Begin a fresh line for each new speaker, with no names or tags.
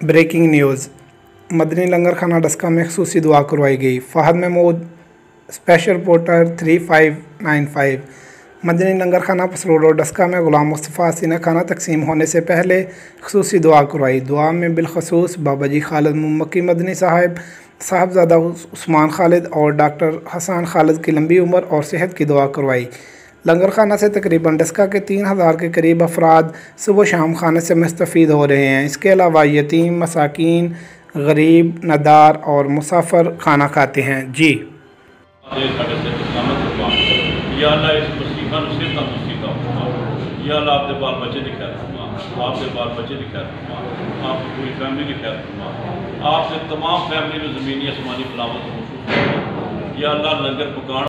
Breaking news. Madani Langar खाना डस्का में खसूसी दुआ करवाई गई। Fahad Mahmood, special reporter 3595। मदनी लंगर खाना पसरोड रोड डस्का में ग़ुलाम मुस्तफ़ा सीना खाना तकसीम होने से पहले खसूसी दुआ करवाई। दुआ में बिलखसूस बाबा जी खालिद मक्की मदनी साहब, साहबजादा उस्मान खालिद और डॉक्टर हसन खालिद की लंबी उम्र और सेहत की दुआ करवाई। लंगर खाना से तकरीबन डस्का के 3000 के करीब अफराद सुबह शाम खाने से मुस्तफ़ीद हो रहे हैं। इसके अलावा यतीम, मसाकीन, गरीब, नदार और मुसाफिर खाना खाते हैं। जी
या अल्लाह इस मुसीबत ਨੂੰ ਸਿਰ ਤੰਦਰੁਸਤੀ ਦਾ या अल्लाह आपके बाल बच्चे की खैर फरमा, आपके बाल बच्चे की खैर फरमा, आपकी पूरी फैमिली की खैर फरमा, आपसे तमाम फैमिली में ज़मीनी आसमानी फलावत महसूस या अल्लाह लंगर पकान